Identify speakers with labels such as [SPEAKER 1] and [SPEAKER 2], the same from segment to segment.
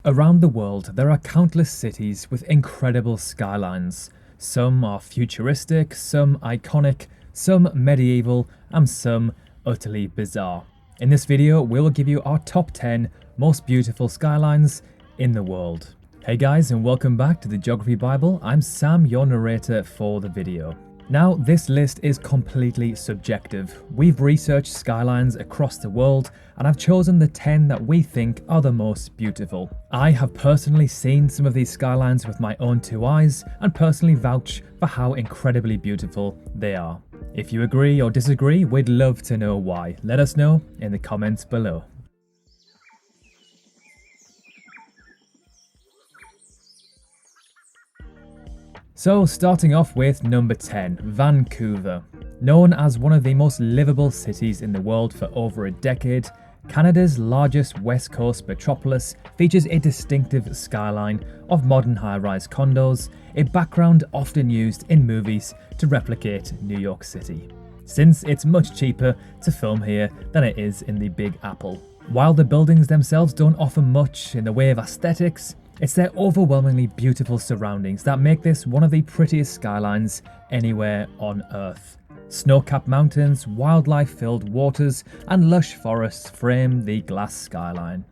[SPEAKER 1] Around the world, there are countless cities with incredible skylines. Some are futuristic, some iconic, some medieval, and some utterly bizarre. In this video, we'll give you our top 10 most beautiful skylines in the world. Hey guys, and welcome back to the Geography Bible. I'm Sam, your narrator for the video. Now, this list is completely subjective. We've researched skylines across the world and I've chosen the 10 that we think are the most beautiful. I have personally seen some of these skylines with my own two eyes and personally vouch for how incredibly beautiful they are. If you agree or disagree, we'd love to know why. Let us know in the comments below. So starting off with number 10, Vancouver. Known as one of the most livable cities in the world for over a decade, Canada's largest West Coast metropolis features a distinctive skyline of modern high-rise condos, a background often used in movies to replicate New York City, since it's much cheaper to film here than it is in the Big Apple. While the buildings themselves don't offer much in the way of aesthetics, it's their overwhelmingly beautiful surroundings that make this one of the prettiest skylines anywhere on Earth. Snow-capped mountains, wildlife-filled waters, and lush forests frame the glass skyline,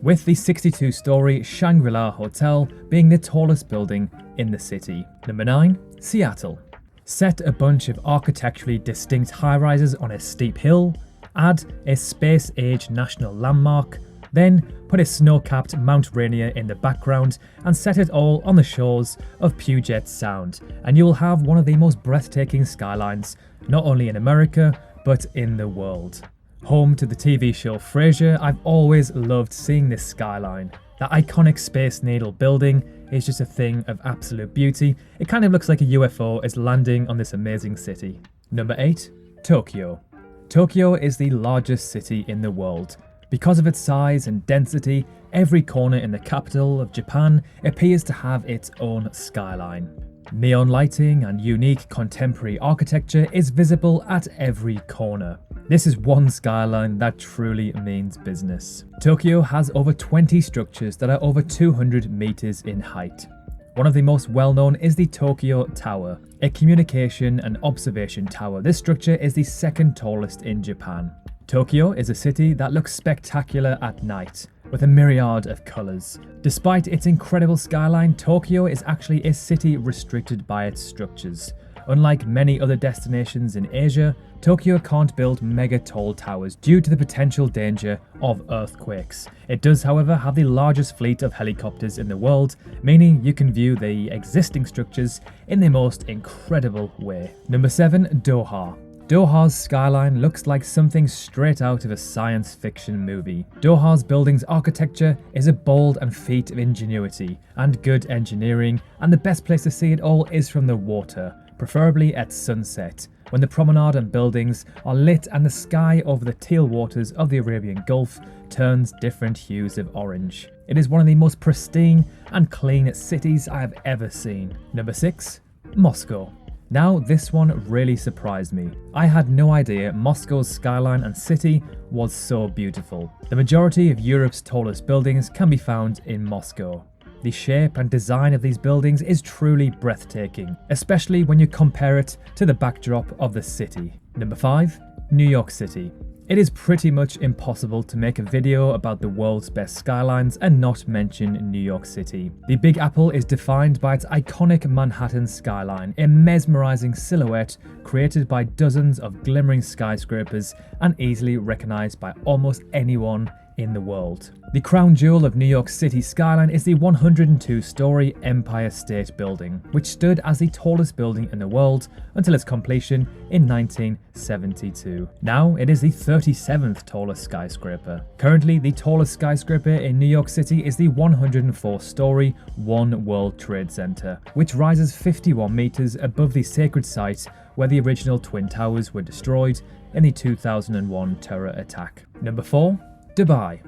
[SPEAKER 1] with the 62-story Shangri-La Hotel being the tallest building in the city. Number 9, Seattle. Set a bunch of architecturally distinct high-rises on a steep hill, add a space-age national landmark, then put a snow-capped Mount Rainier in the background and set it all on the shores of Puget Sound, and you will have one of the most breathtaking skylines, not only in America, but in the world. Home to the TV show Frasier, I've always loved seeing this skyline. That iconic Space Needle building is just a thing of absolute beauty. It kind of looks like a UFO is landing on this amazing city. Number 8, Tokyo. Tokyo is the largest city in the world. Because of its size and density, every corner in the capital of Japan appears to have its own skyline. Neon lighting and unique contemporary architecture is visible at every corner. This is one skyline that truly means business. Tokyo has over 20 structures that are over 200 meters in height. One of the most well-known is the Tokyo Tower, a communication and observation tower. This structure is the second tallest in Japan. Tokyo is a city that looks spectacular at night, with a myriad of colours. Despite its incredible skyline, Tokyo is actually a city restricted by its structures. Unlike many other destinations in Asia, Tokyo can't build mega tall towers due to the potential danger of earthquakes. It does, however, have the largest fleet of helicopters in the world, meaning you can view the existing structures in the most incredible way. Number 7, Doha. Doha's skyline looks like something straight out of a science fiction movie. Doha's building's architecture is a bold and feat of ingenuity and good engineering, and the best place to see it all is from the water, preferably at sunset, when the promenade and buildings are lit and the sky over the teal waters of the Arabian Gulf turns different hues of orange. It is one of the most pristine and clean cities I have ever seen. Number 6, Moscow. Now, this one really surprised me. I had no idea Moscow's skyline and city was so beautiful. The majority of Europe's tallest buildings can be found in Moscow. The shape and design of these buildings is truly breathtaking, especially when you compare it to the backdrop of the city. Number 5, New York City. It is pretty much impossible to make a video about the world's best skylines and not mention New York City. The Big Apple is defined by its iconic Manhattan skyline, a mesmerizing silhouette created by dozens of glimmering skyscrapers and easily recognized by almost anyone in the world. The crown jewel of New York City skyline is the 102-story Empire State Building, which stood as the tallest building in the world until its completion in 1972. Now it is the 37th tallest skyscraper. Currently, the tallest skyscraper in New York City is the 104-story One World Trade Center, which rises 51 meters above the sacred site where the original Twin Towers were destroyed in the 2001 terror attack. Number 4, Dubai.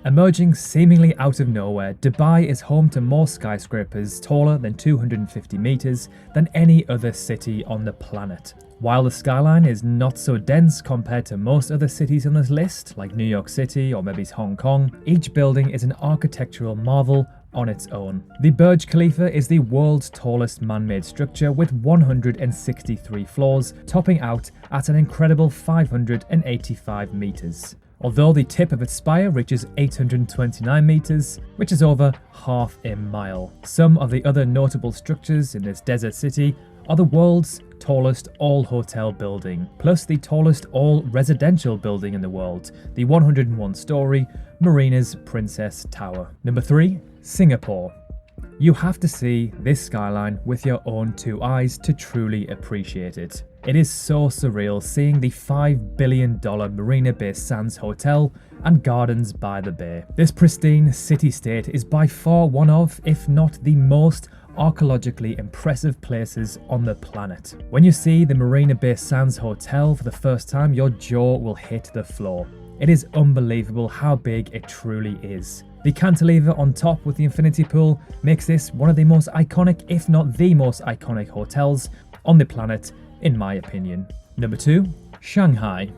[SPEAKER 1] Emerging seemingly out of nowhere, Dubai is home to more skyscrapers taller than 250 meters than any other city on the planet. While the skyline is not so dense compared to most other cities on this list, like New York City or maybe Hong Kong, each building is an architectural marvel on its own. The Burj Khalifa is the world's tallest man-made structure with 163 floors, topping out at an incredible 585 meters. Although the tip of its spire reaches 829 meters, which is over half a mile. Some of the other notable structures in this desert city are the world's tallest all-hotel building, plus the tallest all-residential building in the world, the 101-story Marina's Princess Tower. Number 3. Singapore. You have to see this skyline with your own two eyes to truly appreciate it. It is so surreal seeing the $5 billion Marina Bay Sands Hotel and gardens by the bay. This pristine city-state is by far one of, if not the most, archaeologically impressive places on the planet. When you see the Marina Bay Sands Hotel for the first time, your jaw will hit the floor. It is unbelievable how big it truly is. The cantilever on top with the infinity pool makes this one of the most iconic, if not the most iconic hotels on the planet, in my opinion. Number 2. Shanghai.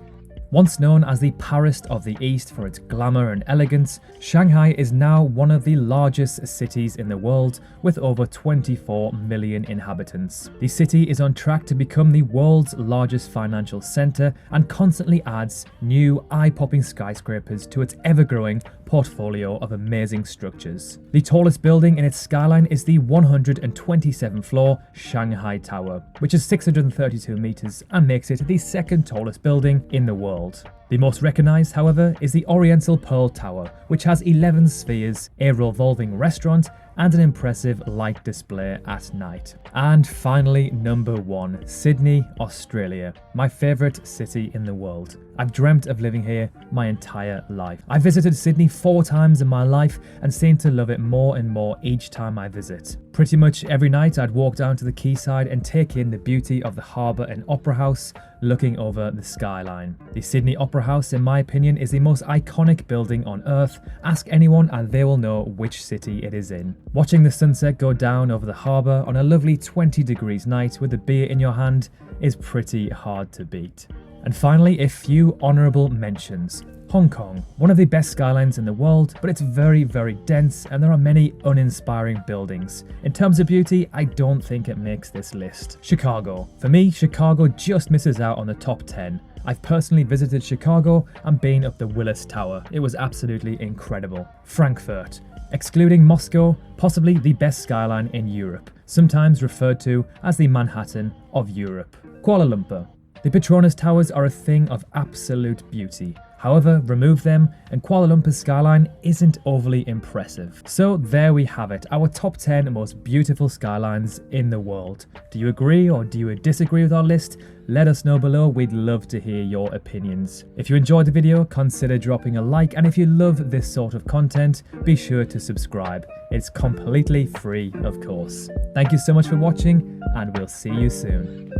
[SPEAKER 1] Once known as the Paris of the East for its glamour and elegance, Shanghai is now one of the largest cities in the world with over 24 million inhabitants. The city is on track to become the world's largest financial center and constantly adds new eye-popping skyscrapers to its ever-growing portfolio of amazing structures. The tallest building in its skyline is the 127-floor Shanghai Tower, which is 632 meters and makes it the second tallest building in the world. The most recognized, however, is the Oriental Pearl Tower, which has 11 spheres, a revolving restaurant, and an impressive light display at night. And finally, number 1, Sydney, Australia, my favourite city in the world. I've dreamt of living here my entire life. I visited Sydney 4 times in my life and seem to love it more and more each time I visit. Pretty much every night I'd walk down to the quayside and take in the beauty of the harbour and opera house looking over the skyline. The Sydney Opera House, in my opinion, is the most iconic building on earth. Ask anyone and they will know which city it is in. Watching the sunset go down over the harbour on a lovely 20 degrees night with a beer in your hand is pretty hard to beat. And finally, a few honourable mentions. Hong Kong, one of the best skylines in the world, but it's very, very dense and there are many uninspiring buildings. In terms of beauty, I don't think it makes this list. Chicago. For me, Chicago just misses out on the top 10. I've personally visited Chicago and been up the Willis Tower. It was absolutely incredible. Frankfurt. Excluding Moscow, possibly the best skyline in Europe, sometimes referred to as the Manhattan of Europe. Kuala Lumpur. The Petronas Towers are a thing of absolute beauty. However, remove them and Kuala Lumpur's skyline isn't overly impressive. So there we have it, our top 10 most beautiful skylines in the world. Do you agree or do you disagree with our list? Let us know below, we'd love to hear your opinions. If you enjoyed the video, consider dropping a like, and if you love this sort of content, be sure to subscribe. It's completely free, of course. Thank you so much for watching, and we'll see you soon.